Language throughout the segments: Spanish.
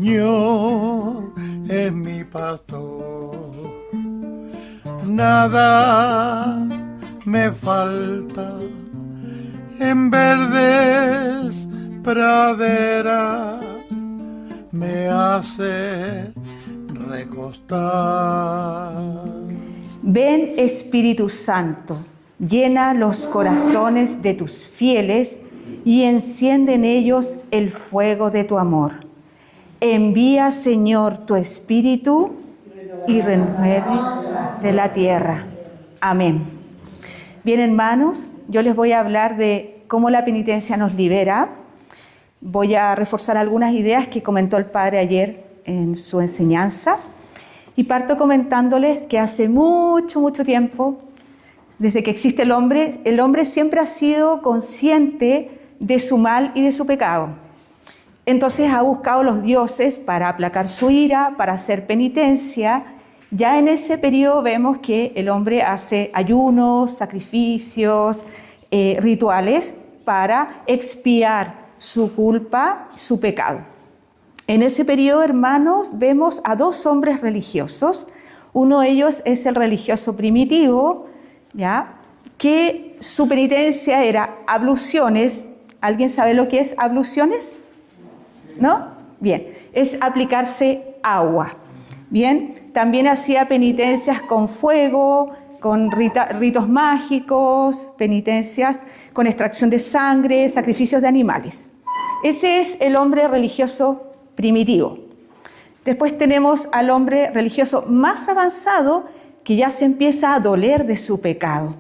Señor es mi pastor, nada me falta, en verdes praderas me hace recostar. Ven, Espíritu Santo, llena los corazones de tus fieles y enciende en ellos el fuego de tu amor. Envía, Señor, tu Espíritu y renueve de la tierra. Amén. Bien, hermanos, yo les voy a hablar de cómo la penitencia nos libera. Voy a reforzar algunas ideas que comentó el Padre ayer en su enseñanza. Y parto comentándoles que hace mucho tiempo, desde que existe el hombre siempre ha sido consciente de su mal y de su pecado. Entonces ha buscado los dioses para aplacar su ira, para hacer penitencia. Ya en ese periodo vemos que el hombre hace ayunos, sacrificios, rituales para expiar su culpa, su pecado. En ese periodo, hermanos, vemos a dos hombres religiosos. Uno de ellos es el religioso primitivo, ¿ya?, que su penitencia era abluciones. ¿Alguien sabe lo que es abluciones? ¿No? Bien, es aplicarse agua. Bien, también hacía penitencias con fuego, con ritos mágicos, penitencias con extracción de sangre, sacrificios de animales. Ese es el hombre religioso primitivo. Después tenemos al hombre religioso más avanzado que ya se empieza a doler de su pecado,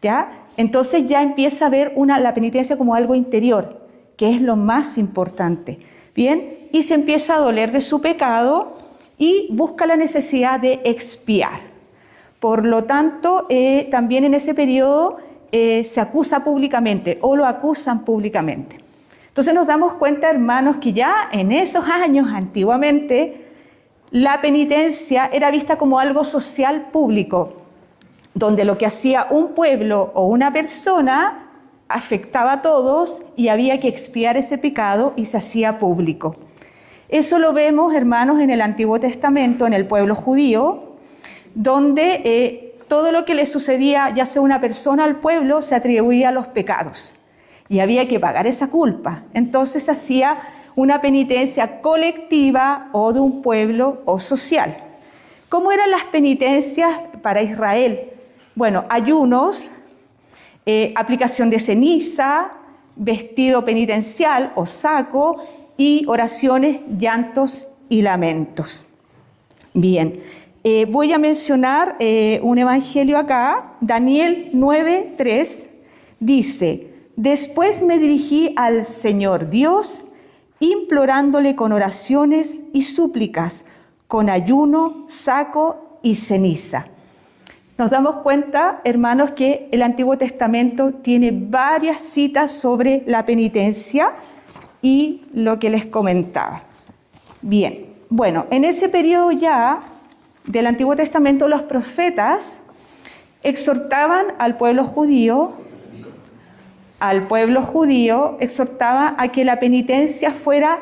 ¿ya? Entonces ya empieza a ver la penitencia como algo interior, que es lo más importante. Bien, y se empieza a doler de su pecado y busca la necesidad de expiar. Por lo tanto, también en ese periodo se acusa públicamente o lo acusan públicamente. Entonces nos damos cuenta, hermanos, que ya en esos años, antiguamente, la penitencia era vista como algo social público, donde lo que hacía un pueblo o una persona afectaba a todos y había que expiar ese pecado y se hacía público. Eso lo vemos, hermanos, en el Antiguo Testamento, en el pueblo judío, donde todo lo que le sucedía, ya sea una persona al pueblo, se atribuía a los pecados y había que pagar esa culpa. Entonces se hacía una penitencia colectiva o de un pueblo o social. ¿Cómo eran las penitencias para Israel? Bueno, ayunos, aplicación de ceniza, vestido penitencial o saco y oraciones, llantos y lamentos. Bien, voy a mencionar un evangelio acá. Daniel 9:3 dice: después me dirigí al Señor Dios, implorándole con oraciones y súplicas, con ayuno, saco y ceniza. Nos damos cuenta, hermanos, que el Antiguo Testamento tiene varias citas sobre la penitencia y lo que les comentaba. Bien, bueno, en ese periodo ya del Antiguo Testamento los profetas exhortaban al pueblo judío, exhortaba a que la penitencia fuera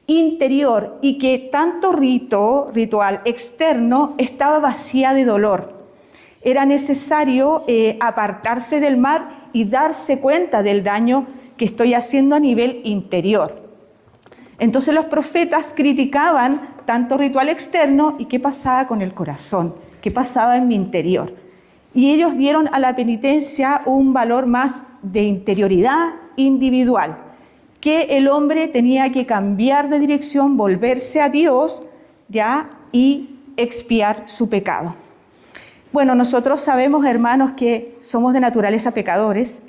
interior y que tanto ritual externo estaba vacía de dolor. Era necesario apartarse del mal y darse cuenta del daño que estoy haciendo a nivel interior. Entonces los profetas criticaban tanto ritual externo y qué pasaba con el corazón, qué pasaba en mi interior. Y ellos dieron a la penitencia un valor más de interioridad individual, que el hombre tenía que cambiar de dirección, volverse a Dios, ¿ya?, y expiar su pecado. Bueno, nosotros sabemos, hermanos, que somos de naturaleza pecadores,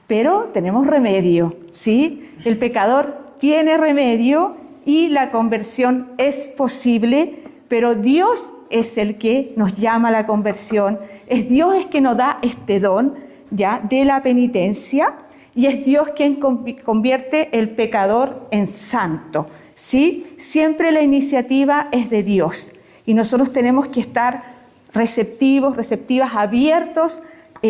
pero tenemos remedio, ¿sí? El pecador tiene remedio y la conversión es posible, pero Dios es el que nos llama a la conversión, es Dios el que nos da este don, ¿ya?, de la penitencia, y es Dios quien convierte el pecador en santo, ¿sí? Siempre la iniciativa es de Dios y nosotros tenemos que estar receptivos, receptivas, abiertos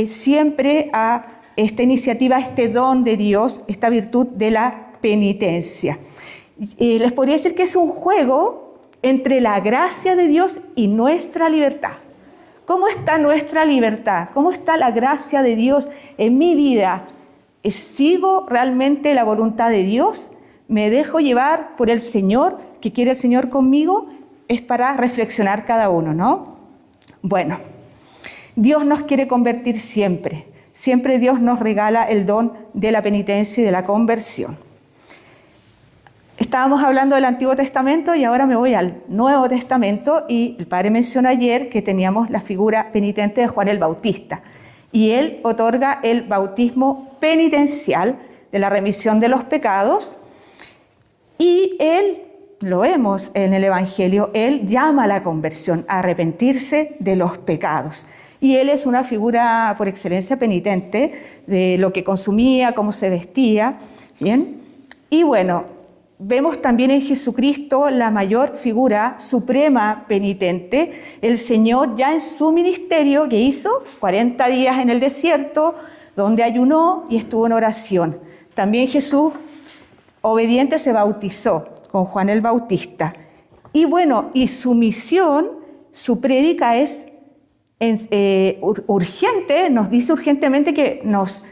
siempre a esta iniciativa, a este don de Dios, esta virtud de la penitencia. les podría decir que es un juego entre la gracia de Dios y nuestra libertad. ¿Cómo está nuestra libertad? ¿Cómo está la gracia de Dios en mi vida? ¿Sigo realmente la voluntad de Dios? ¿Me dejo llevar por el Señor? ¿Qué quiere el Señor conmigo? Es para reflexionar cada uno, ¿no? Bueno, Dios nos quiere convertir siempre. Siempre Dios nos regala el don de la penitencia y de la conversión. Estábamos hablando del Antiguo Testamento y ahora me voy al Nuevo Testamento, y el Padre mencionó ayer que teníamos la figura penitente de Juan el Bautista, y él otorga el bautismo penitencial de la remisión de los pecados, y él, lo vemos en el Evangelio, él llama a la conversión, a arrepentirse de los pecados. Y él es una figura por excelencia penitente de lo que consumía, cómo se vestía, ¿bien? Y bueno, vemos también en Jesucristo la mayor figura suprema penitente. El Señor ya en su ministerio, que hizo 40 días en el desierto, donde ayunó y estuvo en oración. También Jesús, obediente, se bautizó con Juan el Bautista. Y bueno, y su misión, su prédica es urgente, nos dice urgentemente que nos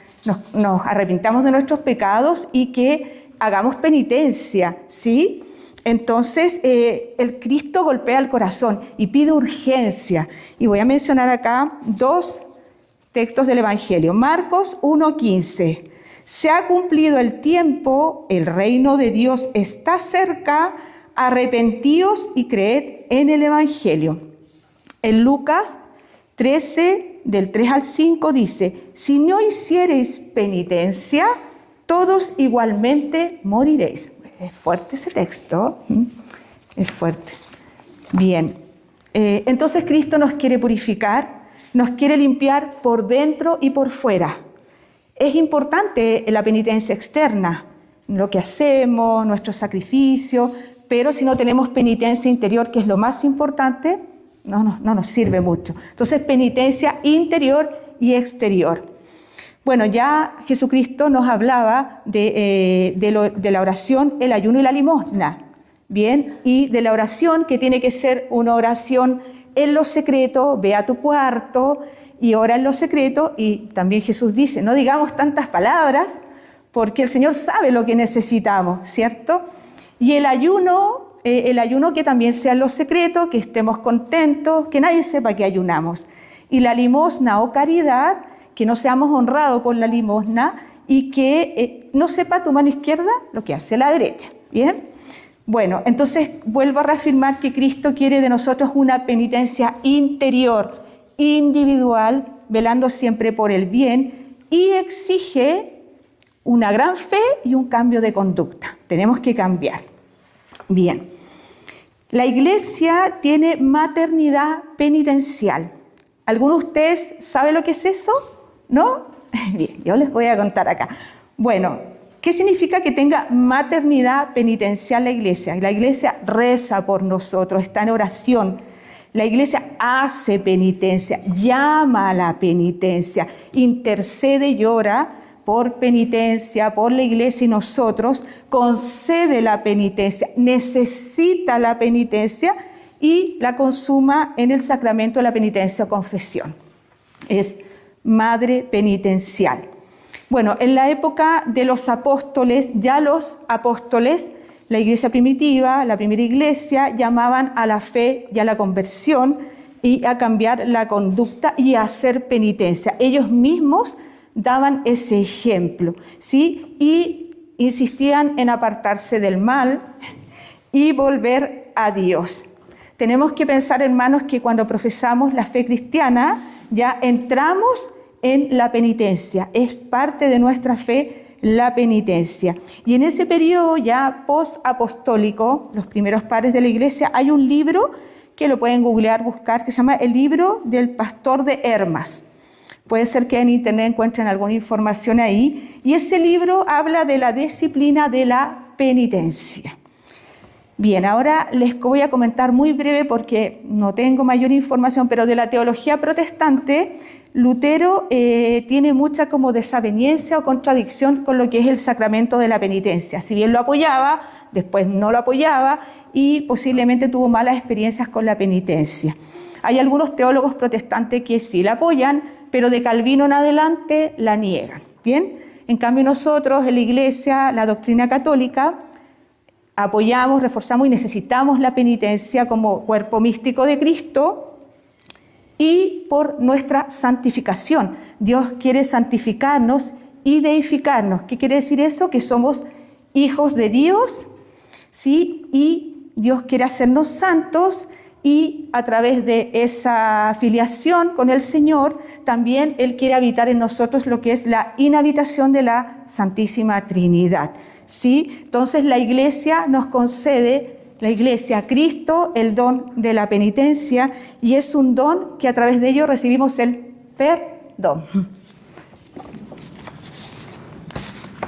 arrepintamos de nuestros pecados y que hagamos penitencia, ¿sí? Entonces, el Cristo golpea el corazón y pide urgencia. Y voy a mencionar acá 2 textos del Evangelio. Marcos 1:15. Se ha cumplido el tiempo, el reino de Dios está cerca, arrepentíos y creed en el Evangelio. En Lucas 13, del 3 al 5 dice: si no hiciereis penitencia, todos igualmente moriréis. Es fuerte ese texto, es fuerte. Bien, entonces Cristo nos quiere purificar, nos quiere limpiar por dentro y por fuera. Es importante la penitencia externa, lo que hacemos, nuestro sacrificio, pero si no tenemos penitencia interior, que es lo más importante, no nos sirve mucho. Entonces, penitencia interior y exterior. Bueno, ya Jesucristo nos hablaba de la oración, el ayuno y la limosna, ¿bien? Y de la oración, que tiene que ser una oración en lo secreto. Ve a tu cuarto y ora en lo secreto. Y también Jesús dice, no digamos tantas palabras, porque el Señor sabe lo que necesitamos, ¿cierto? Y el ayuno que también sea en lo secreto, que estemos contentos, que nadie sepa que ayunamos. Y la limosna o caridad, que no seamos honrados por la limosna y que no sepa tu mano izquierda lo que hace la derecha. ¿Bien? Bueno, entonces vuelvo a reafirmar que Cristo quiere de nosotros una penitencia interior, individual, velando siempre por el bien, y exige una gran fe y un cambio de conducta. Tenemos que cambiar. Bien, la Iglesia tiene maternidad penitencial. ¿Alguno de ustedes sabe lo que es eso? ¿No? Bien, yo les voy a contar acá. Bueno, ¿qué significa que tenga maternidad penitencial la Iglesia? La Iglesia reza por nosotros, está en oración. La Iglesia hace penitencia, llama a la penitencia, intercede y ora por penitencia, por la Iglesia y nosotros, concede la penitencia, necesita la penitencia y la consuma en el sacramento de la penitencia o confesión. Es madre penitencial. Bueno, en la época de los apóstoles, ya los apóstoles, la iglesia primitiva, la primera iglesia, llamaban a la fe y a la conversión y a cambiar la conducta y a hacer penitencia. Ellos mismos daban ese ejemplo, ¿sí? Y insistían en apartarse del mal y volver a Dios. Tenemos que pensar, hermanos, que cuando profesamos la fe cristiana ya entramos en la penitencia. Es parte de nuestra fe la penitencia. Y en ese periodo ya post-apostólico, los primeros padres de la iglesia, hay un libro que lo pueden googlear, buscar, que se llama El libro del pastor de Hermas. Puede ser que en internet encuentren alguna información ahí. Y ese libro habla de la disciplina de la penitencia. Bien, ahora les voy a comentar muy breve porque no tengo mayor información, pero de la teología protestante, Lutero tiene mucha como desaveniencia o contradicción con lo que es el sacramento de la penitencia. Si bien lo apoyaba, después no lo apoyaba y posiblemente tuvo malas experiencias con la penitencia. Hay algunos teólogos protestantes que sí la apoyan, pero de Calvino en adelante la niegan. Bien, en cambio nosotros en la Iglesia, la doctrina católica, apoyamos, reforzamos y necesitamos la penitencia como cuerpo místico de Cristo y por nuestra santificación. Dios quiere santificarnos y deificarnos. ¿Qué quiere decir eso? Que somos hijos de Dios, ¿sí? Y Dios quiere hacernos santos y a través de esa filiación con el Señor, también Él quiere habitar en nosotros lo que es la inhabitación de la Santísima Trinidad. ¿Sí? Entonces la Iglesia nos concede, la Iglesia, Cristo, el don de la penitencia, y es un don que a través de ello recibimos el perdón.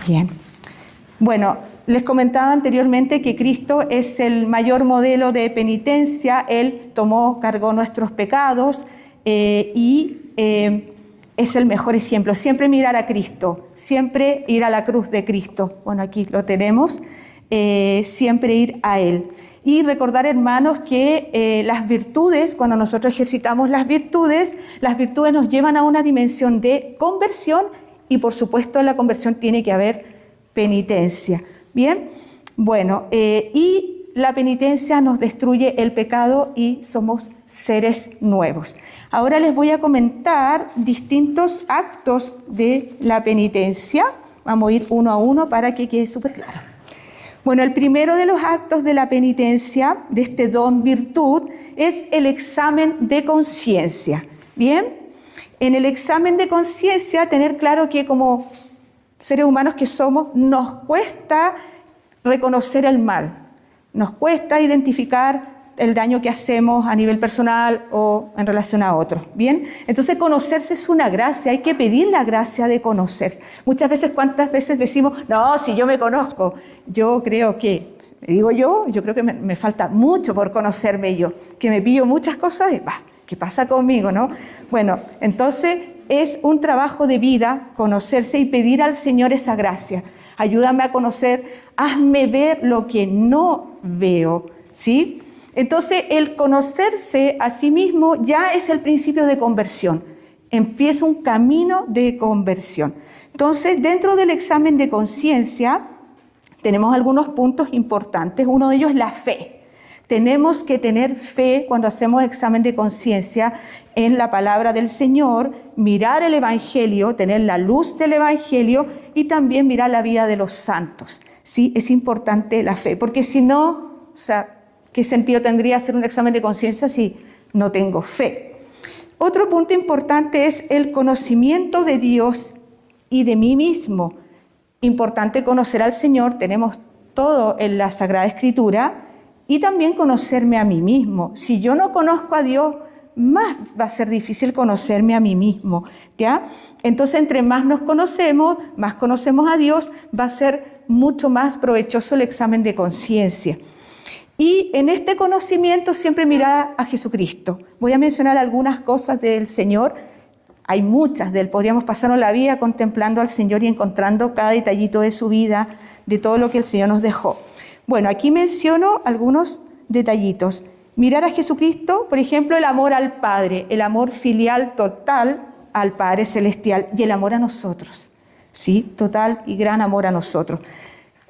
Bien. Bueno, les comentaba anteriormente que Cristo es el mayor modelo de penitencia. Él cargó nuestros pecados es el mejor ejemplo. Siempre mirar a Cristo, siempre ir a la cruz de Cristo. Bueno, aquí lo tenemos. Siempre ir a Él. Y recordar, hermanos, que las virtudes, cuando nosotros ejercitamos las virtudes nos llevan a una dimensión de conversión y, por supuesto, en la conversión tiene que haber penitencia. Bien, bueno, y la penitencia nos destruye el pecado y somos seres nuevos. Ahora les voy a comentar distintos actos de la penitencia. Vamos a ir uno a uno para que quede súper claro. Bueno, el primero de los actos de la penitencia, de este don virtud, es el examen de conciencia. Bien, en el examen de conciencia tener claro que como seres humanos que somos, nos cuesta reconocer el mal. Nos cuesta identificar el daño que hacemos a nivel personal o en relación a otros. ¿Bien? Entonces conocerse es una gracia, hay que pedir la gracia de conocerse. Muchas veces, ¿cuántas veces decimos, no, si yo me conozco? Yo creo que, yo creo que me falta mucho por conocerme yo, que me pillo muchas cosas y, ¿qué pasa conmigo, no? Bueno, entonces es un trabajo de vida conocerse y pedir al Señor esa gracia. Ayúdame a conocer, hazme ver lo que no veo, ¿sí? Entonces, el conocerse a sí mismo ya es el principio de conversión. Empieza un camino de conversión. Entonces, dentro del examen de conciencia, tenemos algunos puntos importantes. Uno de ellos es la fe. Tenemos que tener fe cuando hacemos examen de conciencia en la palabra del Señor, mirar el Evangelio, tener la luz del Evangelio y también mirar la vida de los santos. ¿Sí? Es importante la fe, porque si no, ¿qué sentido tendría hacer un examen de conciencia si no tengo fe? Otro punto importante es el conocimiento de Dios y de mí mismo. Importante conocer al Señor, tenemos todo en la Sagrada Escritura, y también conocerme a mí mismo. Si yo no conozco a Dios, más va a ser difícil conocerme a mí mismo, ¿ya? Entonces, entre más nos conocemos, más conocemos a Dios, va a ser mucho más provechoso el examen de conciencia. Y en este conocimiento siempre mirar a Jesucristo. Voy a mencionar algunas cosas del Señor. Hay muchas de Él. Podríamos pasarnos la vida contemplando al Señor y encontrando cada detallito de su vida, de todo lo que el Señor nos dejó. Bueno, aquí menciono algunos detallitos. Mirar a Jesucristo, por ejemplo, el amor al Padre, el amor filial total al Padre Celestial y el amor a nosotros, ¿sí? Total y gran amor a nosotros.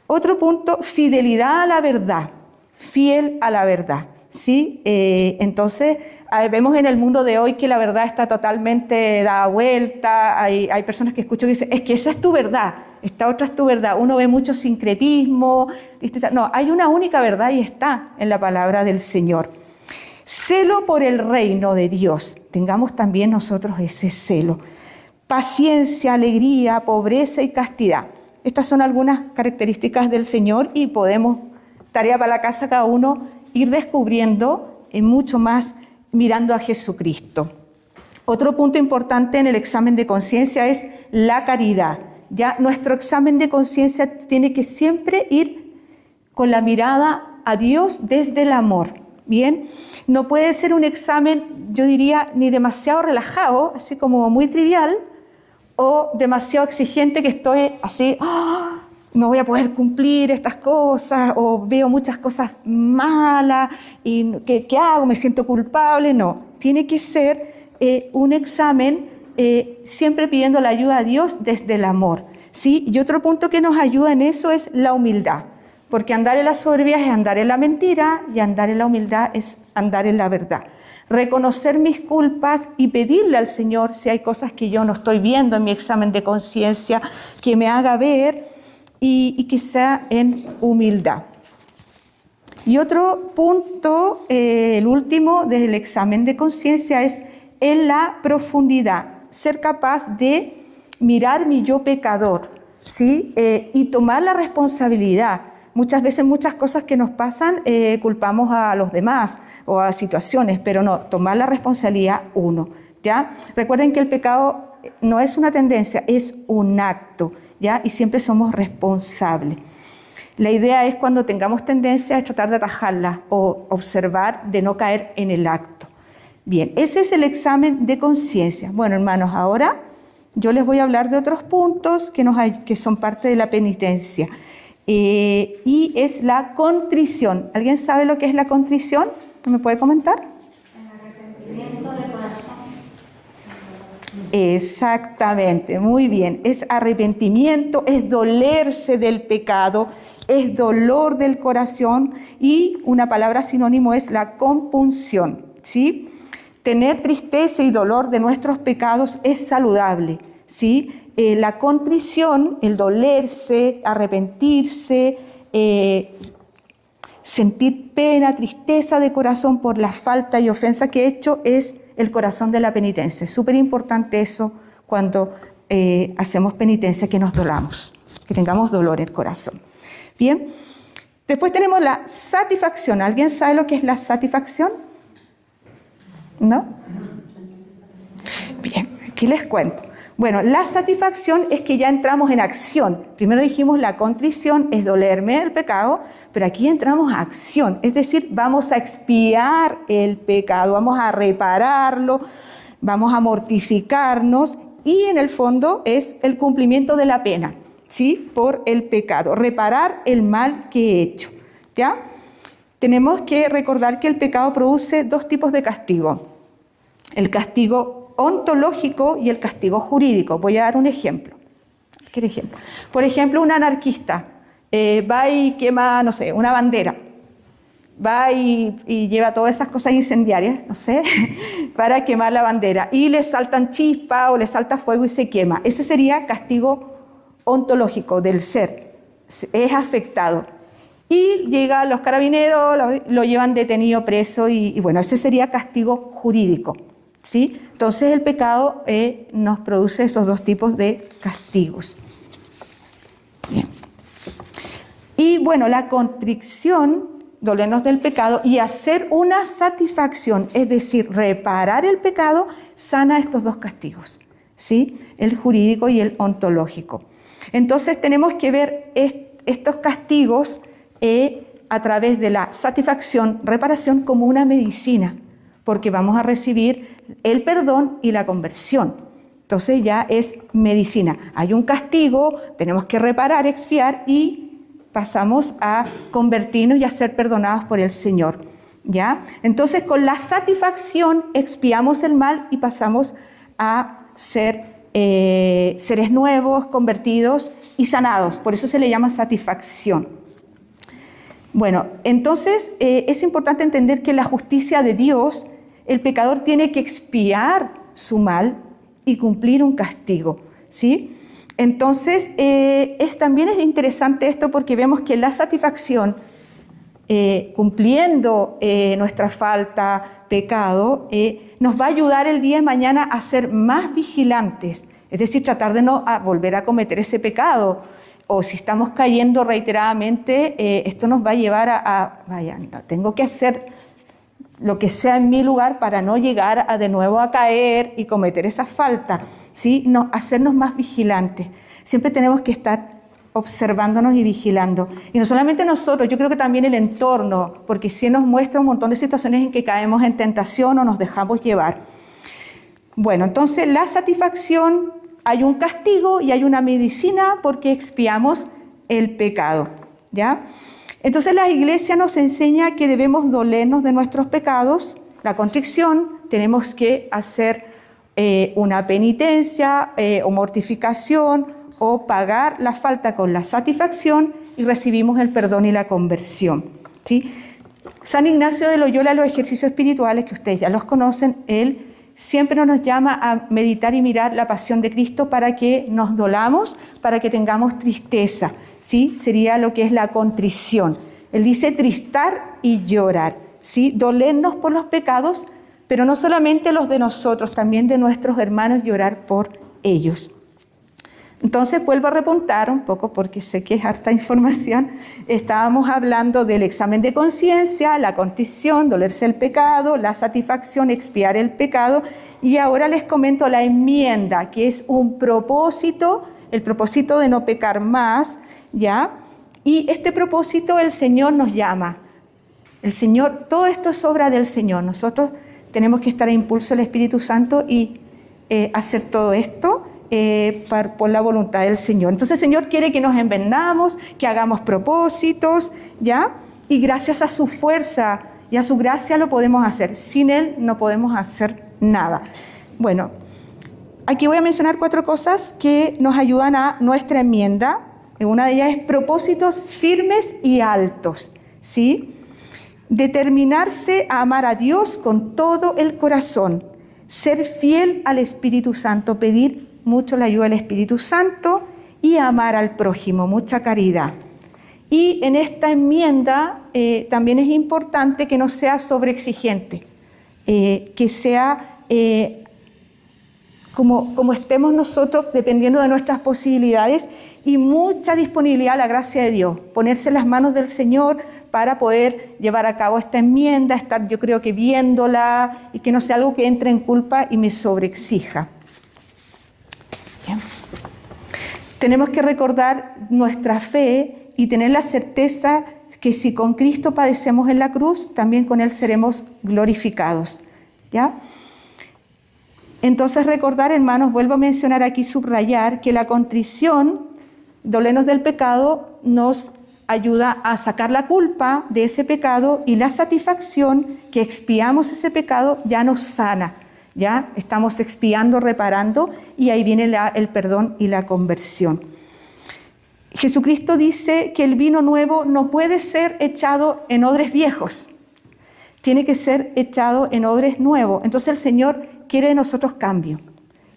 Otro punto, fidelidad a la verdad, fiel a la verdad, ¿sí? Entonces, vemos en el mundo de hoy que la verdad está totalmente dada vuelta, hay personas que escucho que dicen, es que esa es tu verdad, esta otra es tu verdad. Uno ve mucho sincretismo, no, hay una única verdad y está en la palabra del Señor. Celo por el reino de Dios, tengamos también nosotros ese celo. Paciencia, alegría, pobreza y castidad. Estas son algunas características del Señor y podemos, tarea para la casa cada uno, ir descubriendo mucho más mirando a Jesucristo. Otro punto importante en el examen de conciencia es la caridad. Ya nuestro examen de conciencia tiene que siempre ir con la mirada a Dios desde el amor. Bien, no puede ser un examen, yo diría, ni demasiado relajado, así como muy trivial, o demasiado exigente que estoy así, no voy a poder cumplir estas cosas, o veo muchas cosas malas, y ¿qué hago? Me siento culpable. No, tiene que ser un examen siempre pidiendo la ayuda a Dios desde el amor, ¿sí? Y otro punto que nos ayuda en eso es la humildad. Porque andar en la soberbia es andar en la mentira y andar en la humildad es andar en la verdad. Reconocer mis culpas y pedirle al Señor si hay cosas que yo no estoy viendo en mi examen de conciencia, que me haga ver y que sea en humildad. Y otro punto, el último del examen de conciencia, es en la profundidad. Ser capaz de mirar mi yo pecador, ¿sí? Y tomar la responsabilidad. Muchas veces muchas cosas que nos pasan culpamos a los demás o a situaciones, pero no, tomar la responsabilidad uno, ¿ya? Recuerden que el pecado no es una tendencia, es un acto, ¿ya? Y siempre somos responsables. La idea es cuando tengamos tendencia a tratar de atajarla o observar de no caer en el acto. Bien, ese es el examen de conciencia. Bueno, hermanos, ahora yo les voy a hablar de otros puntos que son parte de la penitencia. Y es la contrición. ¿Alguien sabe lo que es la contrición? ¿Me puede comentar? El arrepentimiento de corazón. Exactamente, muy bien. Es arrepentimiento, es dolerse del pecado, es dolor del corazón y una palabra sinónimo es la compunción, ¿sí? Tener tristeza y dolor de nuestros pecados es saludable, ¿sí? La contrición, el dolerse, arrepentirse, sentir pena, tristeza de corazón por la falta y ofensa que he hecho es el corazón de la penitencia. Es súper importante eso cuando hacemos penitencia, que nos dolamos, que tengamos dolor en el corazón. Bien, después tenemos la satisfacción. ¿Alguien sabe lo que es la satisfacción? ¿No? Bien, aquí les cuento. Bueno, la satisfacción es que ya entramos en acción. Primero dijimos la contrición es dolerme del pecado, pero aquí entramos a acción. Es decir, vamos a expiar el pecado, vamos a repararlo, vamos a mortificarnos y en el fondo es el cumplimiento de la pena, ¿sí? Por el pecado, reparar el mal que he hecho, ¿ya? Tenemos que recordar que el pecado produce dos tipos de castigo. El castigo ontológico y el castigo jurídico. Voy a dar un ejemplo. ¿Qué ejemplo? Por ejemplo, un anarquista va y quema, no sé, una bandera. Va y lleva todas esas cosas incendiarias, no sé, para quemar la bandera. Y le saltan chispas o le salta fuego y se quema. Ese sería castigo ontológico del ser. Es afectado. Y llegan los carabineros, lo llevan detenido, preso y bueno, ese sería castigo jurídico, ¿sí? Entonces el pecado nos produce esos dos tipos de castigos. Bien. Y bueno, la contrición, dolernos del pecado y hacer una satisfacción, es decir, reparar el pecado, sana estos dos castigos, ¿sí? El jurídico y el ontológico. Entonces tenemos que ver estos castigos a través de la satisfacción, reparación como una medicina, porque vamos a recibir el perdón y la conversión. Entonces ya es medicina. Hay un castigo, tenemos que reparar, expiar y pasamos a convertirnos y a ser perdonados por el Señor, ¿ya? Entonces con la satisfacción expiamos el mal y pasamos a ser seres nuevos, convertidos y sanados. Por eso se le llama satisfacción. Bueno, entonces es importante entender que la justicia de Dios, el pecador tiene que expiar su mal y cumplir un castigo, ¿sí? Entonces, también es interesante esto porque vemos que la satisfacción, cumpliendo nuestra falta, pecado, nos va a ayudar el día de mañana a ser más vigilantes, es decir, tratar de no volver a cometer ese pecado. O si estamos cayendo reiteradamente, esto nos va a llevar no, tengo que hacer lo que sea en mi lugar para no llegar de nuevo a caer y cometer esa falta, ¿sí? No, hacernos más vigilantes. Siempre tenemos que estar observándonos y vigilando. Y no solamente nosotros, yo creo que también el entorno, porque sí nos muestra un montón de situaciones en que caemos en tentación o nos dejamos llevar. Bueno, entonces la satisfacción, hay un castigo y hay una medicina porque expiamos el pecado, ¿ya? Entonces la Iglesia nos enseña que debemos dolernos de nuestros pecados, la contrición, tenemos que hacer una penitencia o mortificación o pagar la falta con la satisfacción y recibimos el perdón y la conversión, ¿sí? San Ignacio de Loyola, los ejercicios espirituales, que ustedes ya los conocen, él siempre nos llama a meditar y mirar la pasión de Cristo para que nos dolamos, para que tengamos tristeza, ¿sí? Sería lo que es la contrición. Él dice tristar y llorar, ¿sí? Dolernos por los pecados, pero no solamente los de nosotros, también de nuestros hermanos, llorar por ellos. Entonces vuelvo a repuntar un poco porque sé que es harta información. Estábamos hablando del examen de conciencia, la contrición, dolerse el pecado, la satisfacción, expiar el pecado, y ahora les comento la enmienda, que es un propósito, el propósito de no pecar más, ¿ya? Y este propósito el Señor nos llama. El Señor, todo esto es obra del Señor. Nosotros tenemos que estar a impulso del Espíritu Santo y hacer todo esto por la voluntad del Señor. Entonces el Señor quiere que nos envendamos, que hagamos propósitos, ¿ya? Y gracias a su fuerza y a su gracia lo podemos hacer. Sin Él no podemos hacer nada. Bueno, aquí voy a mencionar 4 cosas que nos ayudan a nuestra enmienda. Una de ellas es propósitos firmes y altos, ¿sí? Determinarse a amar a Dios con todo el corazón, ser fiel al Espíritu Santo, pedir mucho la ayuda del Espíritu Santo y amar al prójimo, mucha caridad. Y en esta enmienda también es importante que no sea sobreexigente, que sea como estemos nosotros, dependiendo de nuestras posibilidades, y mucha disponibilidad a la gracia de Dios, ponerse en las manos del Señor para poder llevar a cabo esta enmienda, estar yo creo que viéndola y que no sea algo que entre en culpa y me sobreexija. Bien. Tenemos que recordar nuestra fe y tener la certeza que si con Cristo padecemos en la cruz, también con Él seremos glorificados, ¿ya? Entonces recordar, hermanos, vuelvo a mencionar aquí, subrayar, que la contrición, dolernos del pecado, nos ayuda a sacar la culpa de ese pecado, y la satisfacción, que expiamos ese pecado, ya nos sana, ya estamos expiando, reparando, y ahí viene el perdón y la conversión. Jesucristo dice que el vino nuevo no puede ser echado en odres viejos, tiene que ser echado en odres nuevos. Entonces el Señor quiere de nosotros cambio,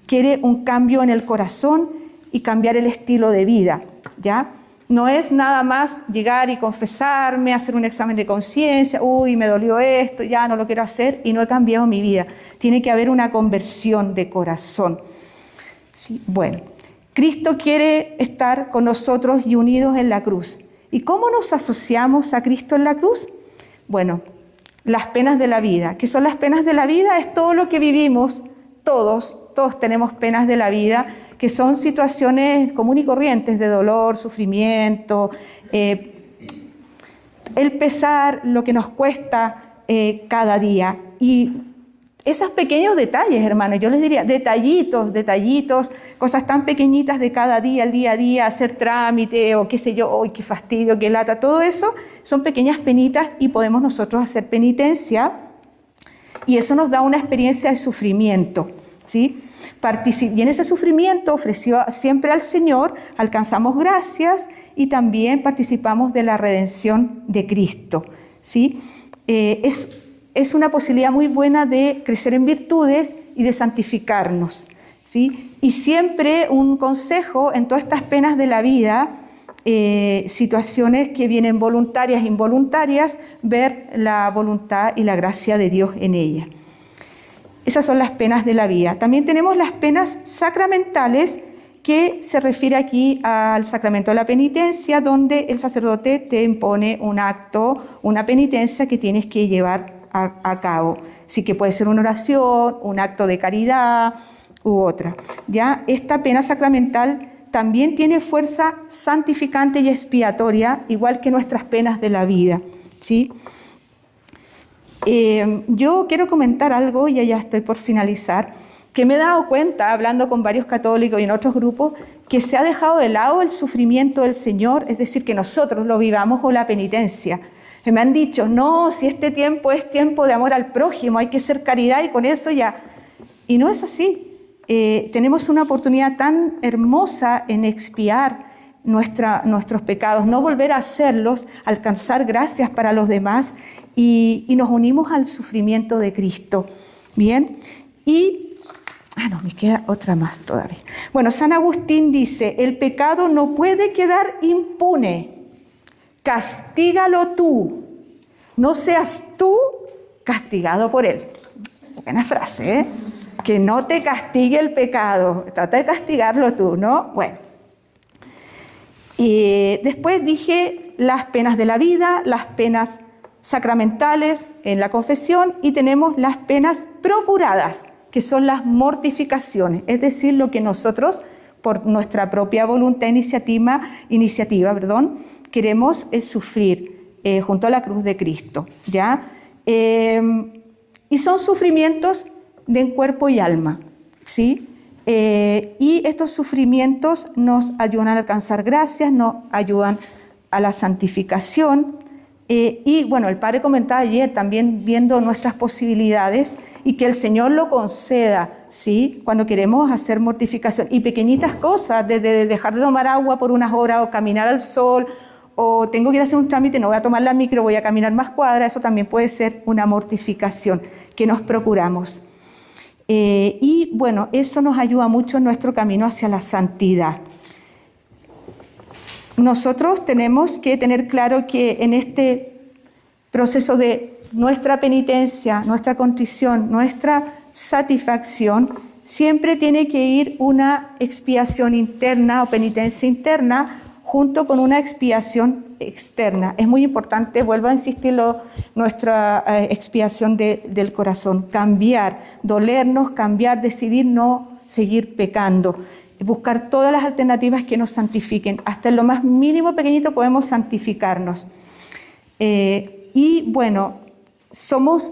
quiere un cambio en el corazón y cambiar el estilo de vida, ¿ya? No es nada más llegar y confesarme, hacer un examen de conciencia, uy, me dolió esto, ya no lo quiero hacer y no he cambiado mi vida. Tiene que haber una conversión de corazón. Sí, bueno, Cristo quiere estar con nosotros y unidos en la cruz. ¿Y cómo nos asociamos a Cristo en la cruz? Bueno, las penas de la vida. ¿Qué son las penas de la vida? Es todo lo que vivimos, todos tenemos penas de la vida, que son situaciones comunes y corrientes de dolor, sufrimiento, el pesar, lo que nos cuesta cada día. Y esos pequeños detalles, hermanos, yo les diría, detallitos, cosas tan pequeñitas de cada día, el día a día, hacer trámite o qué sé yo, ¡ay, qué fastidio, qué lata! Todo eso son pequeñas penitas y podemos nosotros hacer penitencia y eso nos da una experiencia de sufrimiento, ¿sí? Y en ese sufrimiento ofrecido siempre al Señor, alcanzamos gracias y también participamos de la redención de Cristo, ¿sí? Es una posibilidad muy buena de crecer en virtudes y de santificarnos, ¿sí? Y siempre un consejo en todas estas penas de la vida, situaciones que vienen voluntarias e involuntarias, ver la voluntad y la gracia de Dios en ella. Esas son las penas de la vida. También tenemos las penas sacramentales, que se refiere aquí al sacramento de la penitencia, donde el sacerdote te impone un acto, una penitencia que tienes que llevar a cabo. Así que puede ser una oración, un acto de caridad u otra. Ya esta pena sacramental también tiene fuerza santificante y expiatoria, igual que nuestras penas de la vida, ¿sí? Yo quiero comentar algo, y ya estoy por finalizar, que me he dado cuenta, hablando con varios católicos y en otros grupos, que se ha dejado de lado el sufrimiento del Señor, es decir, que nosotros lo vivamos, o la penitencia. Me han dicho, no, si este tiempo es tiempo de amor al prójimo, hay que hacer caridad y con eso ya. Y no es así. Tenemos una oportunidad tan hermosa en expiar nuestros pecados, no volver a hacerlos, alcanzar gracias para los demás y nos unimos al sufrimiento de Cristo. Bien, y no, me queda otra más todavía. Bueno, San Agustín dice, el pecado no puede quedar impune, castígalo tú, no seas tú castigado por él. Buena frase, ¿eh? Que no te castigue el pecado, trata de castigarlo tú, ¿no? Bueno. Y después dije las penas de la vida, las penas sacramentales en la confesión, y tenemos las penas procuradas, que son las mortificaciones, es decir, lo que nosotros, por nuestra propia voluntad iniciativa, queremos es sufrir junto a la cruz de Cristo, ¿ya? Y son sufrimientos de cuerpo y alma, ¿sí? Y estos sufrimientos nos ayudan a alcanzar gracias, nos ayudan a la santificación. Y bueno, el Padre comentaba ayer también, viendo nuestras posibilidades, y que el Señor lo conceda, ¿sí? Cuando queremos hacer mortificación. Y pequeñitas cosas, desde dejar de tomar agua por unas horas, o caminar al sol, o tengo que ir a hacer un trámite, no voy a tomar la micro, voy a caminar más cuadras, eso también puede ser una mortificación que nos procuramos. Y bueno, eso nos ayuda mucho en nuestro camino hacia la santidad. Nosotros tenemos que tener claro que en este proceso de nuestra penitencia, nuestra contrición, nuestra satisfacción, siempre tiene que ir una expiación interna o penitencia interna junto con una expiación externa. Es muy importante, vuelvo a insistirlo, nuestra expiación del corazón, cambiar, dolernos, cambiar, decidir no seguir pecando, buscar todas las alternativas que nos santifiquen. Hasta en lo más mínimo pequeñito podemos santificarnos. Y bueno, somos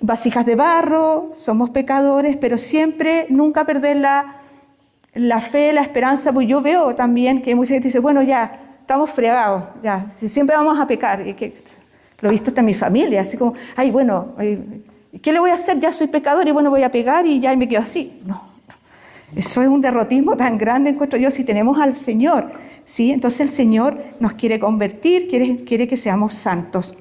vasijas de barro, somos pecadores, pero siempre, nunca perder la fe, la esperanza, porque yo veo también que mucha gente dice, bueno, ya, estamos fregados, ya, si siempre vamos a pecar. Y que, lo he visto hasta en mi familia, así como, ay, bueno, ¿qué le voy a hacer? Ya soy pecador y bueno, voy a pecar y ya me quedo así. No, eso es un derrotismo tan grande, encuentro yo, si tenemos al Señor, ¿sí? Entonces el Señor nos quiere convertir, quiere que seamos santos.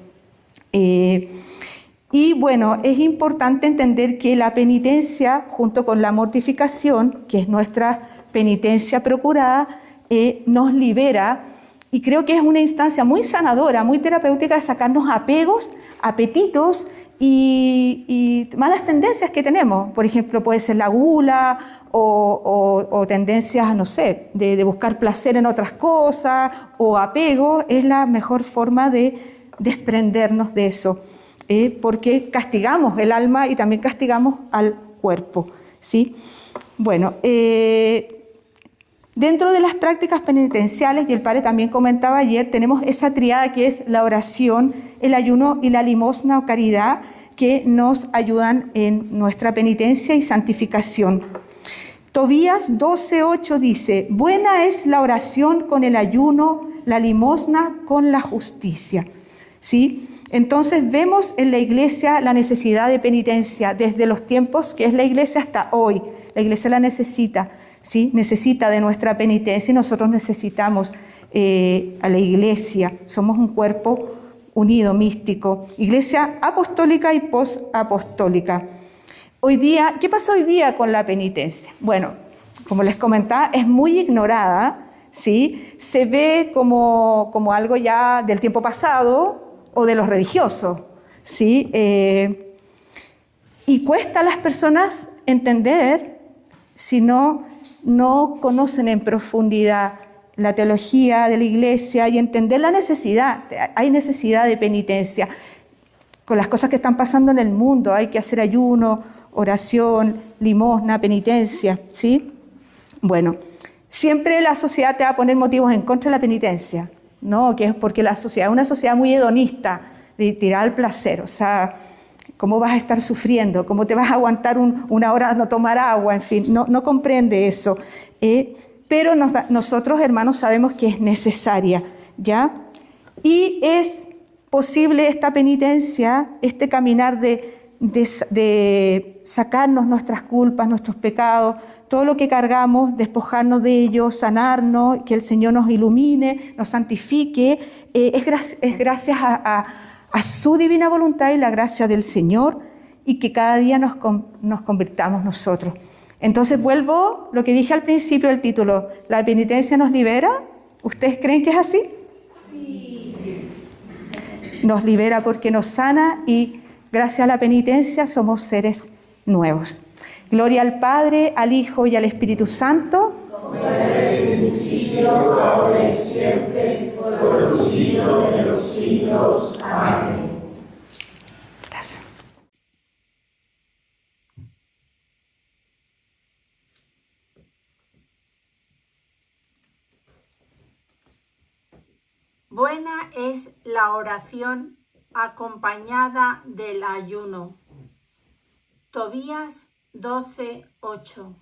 Y bueno, es importante entender que la penitencia, junto con la mortificación, que es nuestra penitencia procurada, nos libera, y creo que es una instancia muy sanadora, muy terapéutica, de sacarnos apegos, apetitos y malas tendencias que tenemos. Por ejemplo, puede ser la gula o tendencias, no sé, de buscar placer en otras cosas, o apego. Es la mejor forma de desprendernos de eso. Porque castigamos el alma y también castigamos al cuerpo, ¿sí? Bueno, dentro de las prácticas penitenciales, y el Padre también comentaba ayer, tenemos esa triada que es la oración, el ayuno y la limosna o caridad, que nos ayudan en nuestra penitencia y santificación. Tobías 12:8 dice, buena es la oración con el ayuno, la limosna con la justicia, ¿sí? Entonces vemos en la Iglesia la necesidad de penitencia desde los tiempos que es la Iglesia hasta hoy. La Iglesia la necesita, ¿sí? Necesita de nuestra penitencia y nosotros necesitamos a la Iglesia. Somos un cuerpo unido, místico. Iglesia apostólica y posapostólica. Hoy día, ¿qué pasa hoy día con la penitencia? Bueno, como les comentaba, es muy ignorada, ¿sí? Se ve como algo ya del tiempo pasado, o de los religiosos, ¿sí? Y cuesta a las personas entender si no conocen en profundidad la teología de la Iglesia y entender la necesidad. Hay necesidad de penitencia. Con las cosas que están pasando en el mundo, hay que hacer ayuno, oración, limosna, penitencia, ¿sí? Bueno, Siempre la sociedad te va a poner motivos en contra de la penitencia, ¿no? Que es porque la sociedad es una sociedad muy hedonista, de tirar al placer. O sea, ¿cómo vas a estar sufriendo? ¿Cómo te vas a aguantar una hora no tomar agua? En fin, no comprende eso. Pero nosotros, hermanos, sabemos que es necesaria, ¿ya? Y es posible esta penitencia, este caminar de sacarnos nuestras culpas, nuestros pecados, todo lo que cargamos, despojarnos de ello, sanarnos, que el Señor nos ilumine, nos santifique, es gracias a su divina voluntad y la gracia del Señor, y que cada día nos convirtamos nosotros. Entonces vuelvo lo que dije al principio del título, ¿la penitencia nos libera? ¿Ustedes creen que es así? Sí. Nos libera porque nos sana y gracias a la penitencia somos seres nuevos. Gloria al Padre, al Hijo y al Espíritu Santo. Como era en el principio, ahora y siempre, por los siglos de los siglos. Amén. Gracias. Buena es la oración acompañada del ayuno. Tobías 12:8.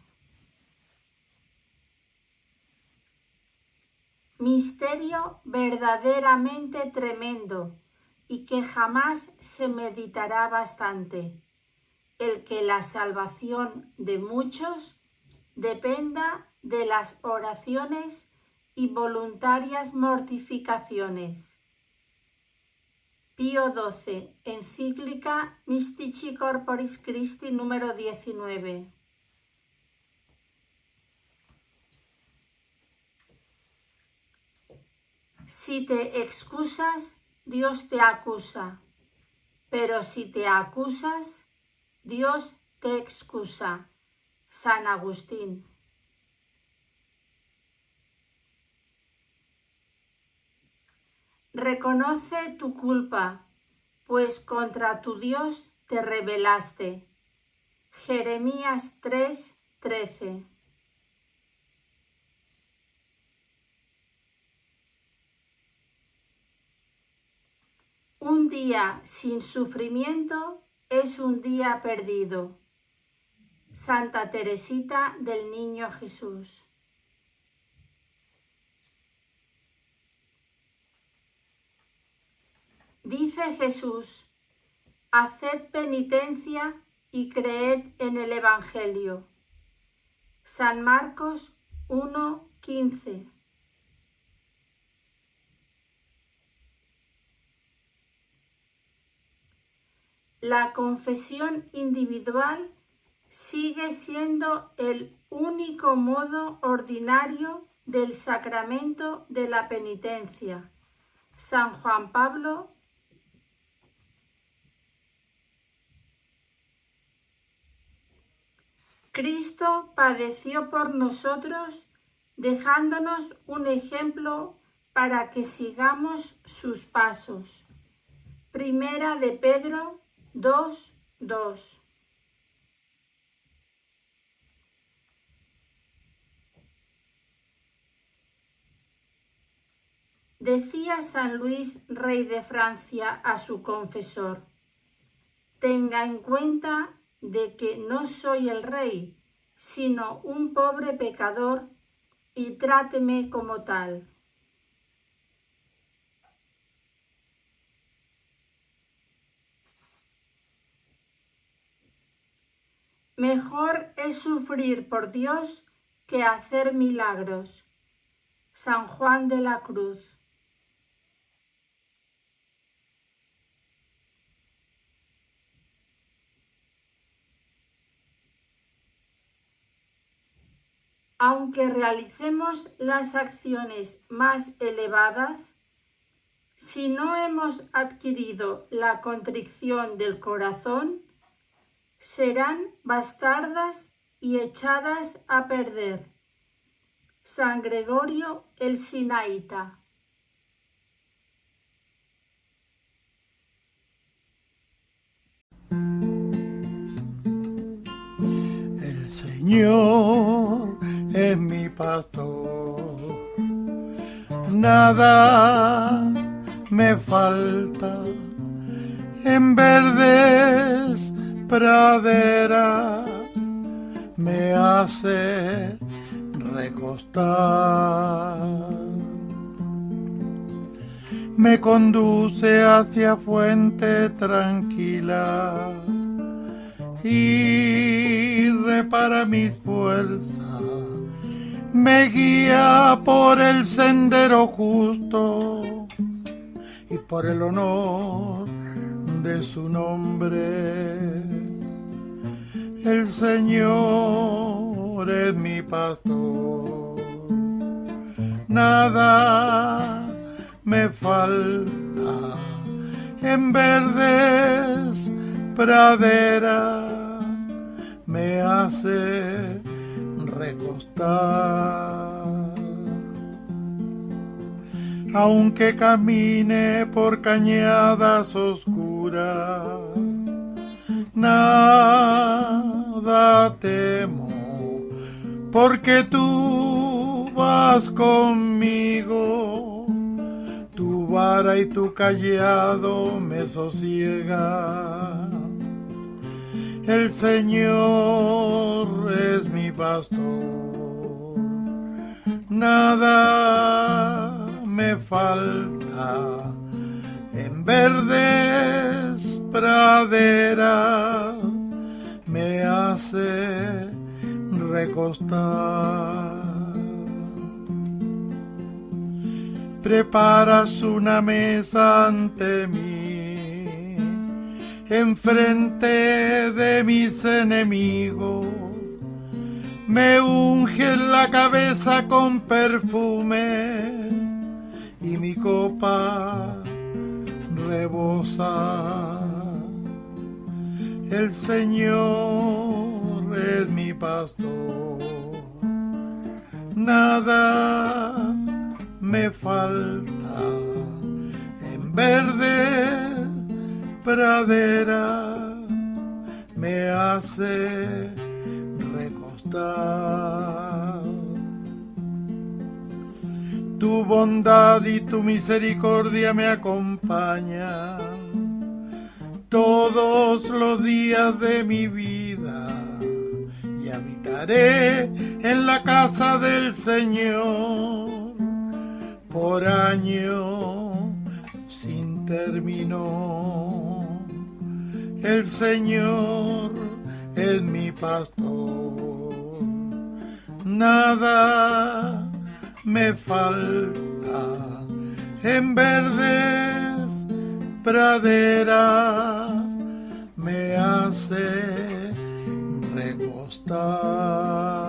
Misterio verdaderamente tremendo y que jamás se meditará bastante, el que la salvación de muchos dependa de las oraciones y voluntarias mortificaciones. Pío XII, encíclica Mystici Corporis Christi número 19. Si te excusas, Dios te acusa, pero si te acusas, Dios te excusa. San Agustín. Reconoce tu culpa, pues contra tu Dios te rebelaste. Jeremías 3:13. Un día sin sufrimiento es un día perdido. Santa Teresita del Niño Jesús. Dice Jesús: haced penitencia y creed en el Evangelio. San Marcos 1:15. La confesión individual sigue siendo el único modo ordinario del sacramento de la penitencia. San Juan Pablo Cristo padeció por nosotros, dejándonos un ejemplo para que sigamos sus pasos. Primera de Pedro 2:2. Decía San Luis, rey de Francia, a su confesor: tenga en cuenta de que no soy el rey, sino un pobre pecador, y tráteme como tal. Mejor es sufrir por Dios que hacer milagros. San Juan de la Cruz. Aunque realicemos las acciones más elevadas, si no hemos adquirido la contrición del corazón, serán bastardas y echadas a perder. San Gregorio el Sinaíta. El Señor es mi pastor, nada me falta, en verdes praderas me hace recostar. Me conduce hacia fuente tranquila y repara mis fuerzas, me guía por el sendero justo y por el honor de su nombre. El Señor es mi pastor, nada me falta, en verdes praderas me hace recostar. Aunque camine por cañadas oscuras, nada temo, porque tú vas conmigo. Tu vara y tu cayado me sosiega. El Señor es mi pastor, nada me falta, en verdes praderas me hace recostar. Preparas una mesa ante mí, enfrente de mis enemigos, me unges la cabeza con perfume y mi copa rebosa. El Señor es mi pastor, nada me falta, en verde pradera me hace recostar. Tu bondad y tu misericordia me acompañan todos los días de mi vida, y habitaré en la casa del Señor por año sin término. El Señor es mi pastor, nada me falta, en verdes praderas me hace recostar.